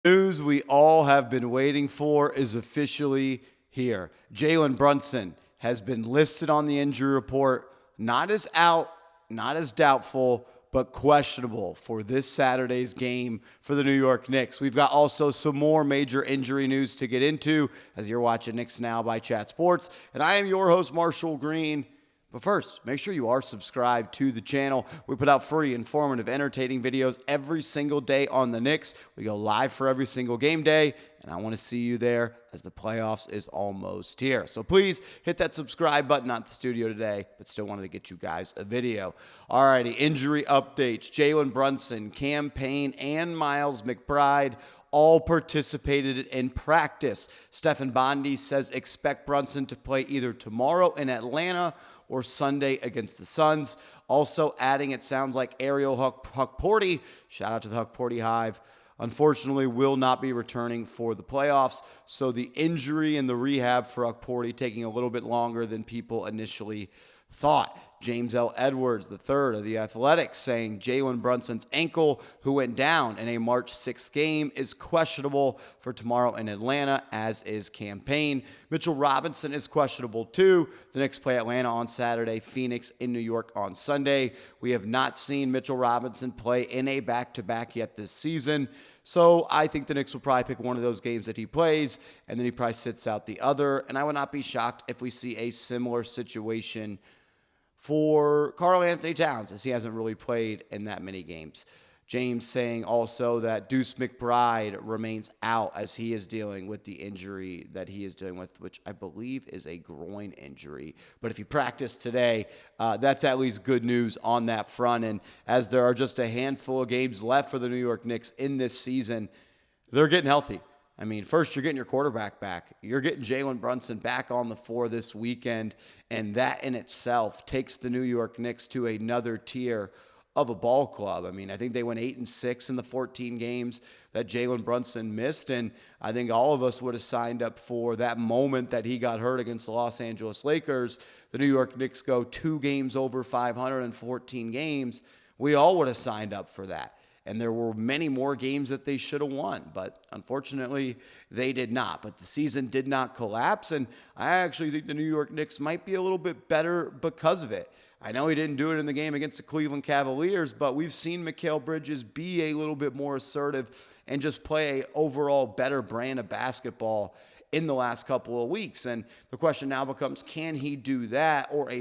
News we all have been waiting for is officially here. Jalen Brunson has been listed on the injury report, not as out, not as doubtful, but questionable for this Saturday's game for the New York Knicks. We've got also some more major injury news to get into as you're watching Knicks Now by Chat Sports. And I am your host, Marshall Green. But first, make sure you are subscribed to the channel. We put out free, informative, entertaining videos every single day on the Knicks. We go live for every single game day, and I want to see you there as the playoffs is almost here. So please hit that subscribe button. Not the studio today, but still wanted to get you guys a video. Alrighty, injury updates. Jalen Brunson, Payne and Miles McBride all participated in practice. Stefan Bondy says expect Brunson to play either tomorrow in Atlanta or Sunday against the Suns. Also adding, it sounds like Ariel Huckporty, shout out to the Huckporty Hive, unfortunately will not be returning for the playoffs. So the injury and the rehab for Huckporty taking a little bit longer than people initially thought. James L. Edwards III of The Athletic saying Jalen Brunson's ankle, who went down in a March 6th game, is questionable for tomorrow in Atlanta, as is Payne. Mitchell Robinson is questionable too. The Knicks play Atlanta on Saturday, Phoenix in New York on Sunday. We have not seen Mitchell Robinson play in a back-to-back yet this season. So I think the Knicks will probably pick one of those games that he plays, and then he probably sits out the other. And I would not be shocked if we see a similar situation for Karl-Anthony Towns, as he hasn't really played in that many games. James saying also that Deuce McBride remains out as he is dealing with the injury that he is dealing with, which I believe is a groin injury. But if he practiced today, that's at least good news on that front. And as there are just a handful of games left for the New York Knicks in this season, they're getting healthy. I mean, first, you're getting your quarterback back. You're getting Jalen Brunson back on the floor this weekend, and that in itself takes the New York Knicks to another tier of a ball club. I mean, I think they went 8-6 in the 14 games that Jalen Brunson missed, and I think all of us would have signed up for that moment that he got hurt against the Los Angeles Lakers. The New York Knicks go 2 games over 500 in 14 games. We all would have signed up for that. And there were many more games that they should have won, but unfortunately, they did not. But the season did not collapse, and I actually think the New York Knicks might be a little bit better because of it. I know he didn't do it in the game against the Cleveland Cavaliers, but we've seen Mikal Bridges be a little bit more assertive and just play an overall better brand of basketball in the last couple of weeks. And the question now becomes, can he do that or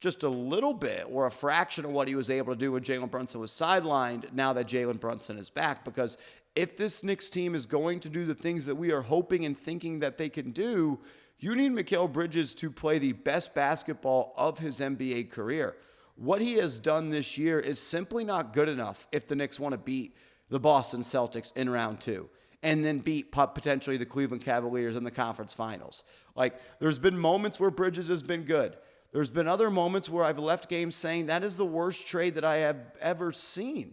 just a little bit or a fraction of what he was able to do when Jalen Brunson was sidelined now that Jalen Brunson is back? Because if this Knicks team is going to do the things that we are hoping and thinking that they can do, you need Mikal Bridges to play the best basketball of his NBA career. What he has done this year is simply not good enough if the Knicks want to beat the Boston Celtics in round 2 and then beat potentially the Cleveland Cavaliers in the conference finals. Like, there's been moments where Bridges has been good. There's been other moments where I've left games saying that is the worst trade that I have ever seen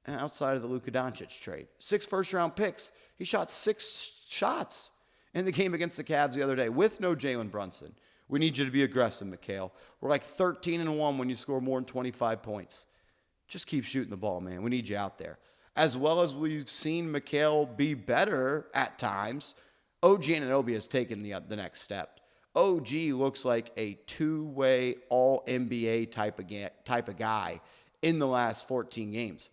outside of the Luka Doncic trade. 6 first-round picks. He shot 6 shots in the game against the Cavs the other day with no Jalen Brunson. We need you to be aggressive, Mikal. We're like 13-1 when you score more than 25 points. Just keep shooting the ball, man. We need you out there. As well as we've seen Mikal be better at times, OG Anunoby has taken the next step. OG looks like a two-way all-NBA type of guy in the last 14 games.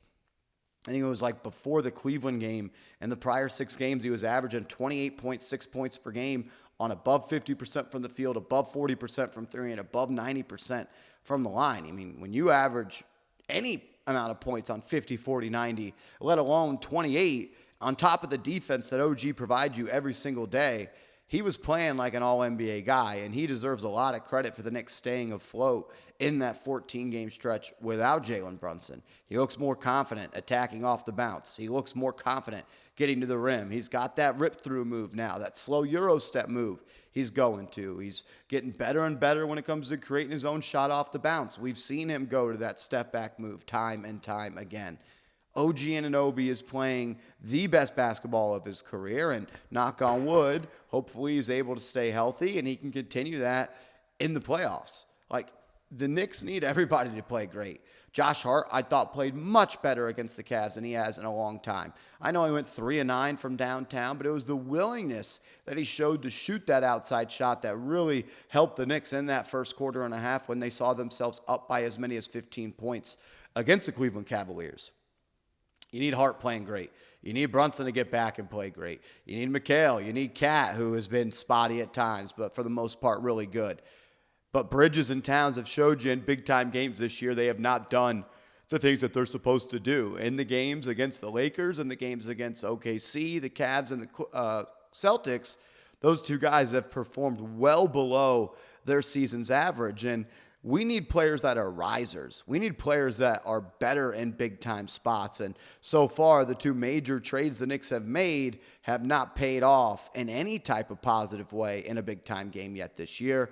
I think it was like before the Cleveland game and the prior 6 games, he was averaging 28.6 points per game on above 50% from the field, above 40% from 3, and above 90% from the line. I mean, when you average any amount of points on 50, 40, 90, let alone 28, on top of the defense that OG provides you every single day, he was playing like an all-NBA guy, and he deserves a lot of credit for the Knicks staying afloat in that 14-game stretch without Jalen Brunson. He looks more confident attacking off the bounce. He looks more confident getting to the rim. He's got that rip-through move now, that slow Euro step move he's going to. He's getting better and better when it comes to creating his own shot off the bounce. We've seen him go to that step-back move time and time again. OG Anunoby is playing the best basketball of his career, and knock on wood, hopefully he's able to stay healthy and he can continue that in the playoffs. Like, the Knicks need everybody to play great. Josh Hart, I thought, played much better against the Cavs than he has in a long time. I know he went 3-9 from downtown, but it was the willingness that he showed to shoot that outside shot that really helped the Knicks in that first quarter and a half when they saw themselves up by as many as 15 points against the Cleveland Cavaliers. You need Hart playing great. You need Brunson to get back and play great. You need McHale. You need Cat, who has been spotty at times, but for the most part, really good. But Bridges and Towns have showed you in big-time games this year they have not done the things that they're supposed to do. In the games against the Lakers and the games against OKC, the Cavs, and the Celtics, those two guys have performed well below their season's average. And we need players that are risers. We need players that are better in big-time spots. And so far, the two major trades the Knicks have made have not paid off in any type of positive way in a big-time game yet this year.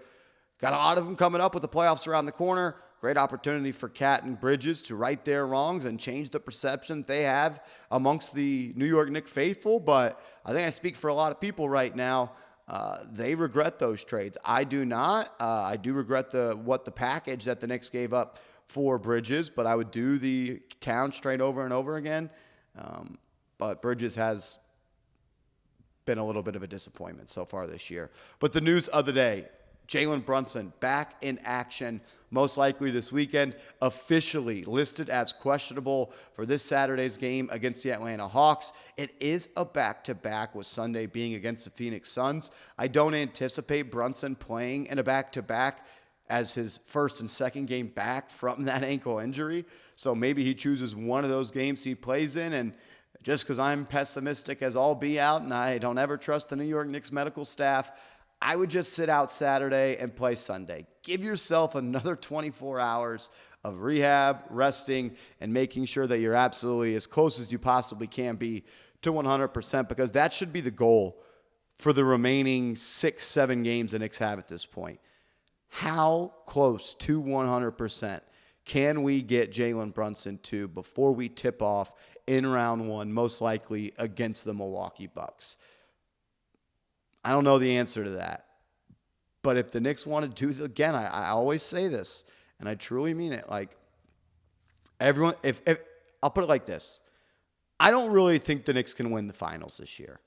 Got a lot of them coming up with the playoffs around the corner. Great opportunity for Cat and Bridges to right their wrongs and change the perception they have amongst the New York Knicks faithful. But I think I speak for a lot of people right now. They regret those trades. I do not. I do regret the package that the Knicks gave up for Bridges, but I would do the Towns trade over and over again. But Bridges has been a little bit of a disappointment so far this year. But the news of the day, Jalen Brunson back in action, most likely this weekend, officially listed as questionable for this Saturday's game against the Atlanta Hawks. It is a back-to-back, with Sunday being against the Phoenix Suns. I don't anticipate Brunson playing in a back-to-back as his first and second game back from that ankle injury. So maybe he chooses one of those games he plays in, and just because I'm pessimistic as all be out and I don't ever trust the New York Knicks medical staff, I would just sit out Saturday and play Sunday. Give yourself another 24 hours of rehab, resting, and making sure that you're absolutely as close as you possibly can be to 100%, because that should be the goal for the remaining 6-7 games the Knicks have at this point. How close to 100% can we get Jalen Brunson to before we tip off in round one, most likely against the Milwaukee Bucks? I don't know the answer to that. But if the Knicks want to do, again, I always say this, and I truly mean it, like, everyone, if I'll put it like this. I don't really think the Knicks can win the finals this year.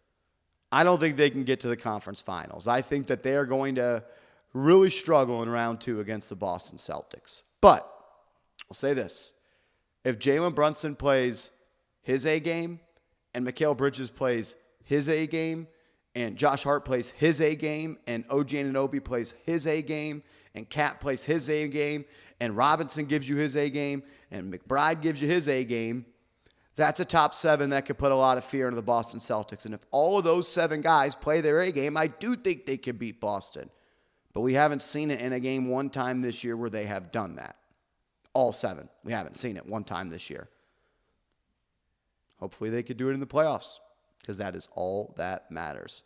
I don't think they can get to the conference finals. I think that they are going to really struggle in round two against the Boston Celtics. But I'll say this. If Jalen Brunson plays his A game and Mikal Bridges plays his A game, and Josh Hart plays his A game, and OG Anunoby plays his A game, and Cat plays his A game, and Robinson gives you his A game, and McBride gives you his A game, that's a top seven that could put a lot of fear into the Boston Celtics. And if all of those 7 guys play their A game, I do think they could beat Boston. But we haven't seen it in a game one time this year where they have done that. All 7. We haven't seen it one time this year. Hopefully they could do it in the playoffs, because that is all that matters.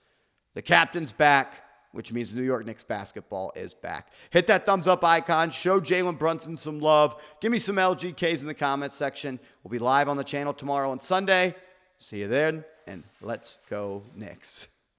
The captain's back, which means New York Knicks basketball is back. Hit that thumbs up icon. Show Jalen Brunson some love. Give me some LGKs in the comments section. We'll be live on the channel tomorrow and Sunday. See you then, and let's go Knicks.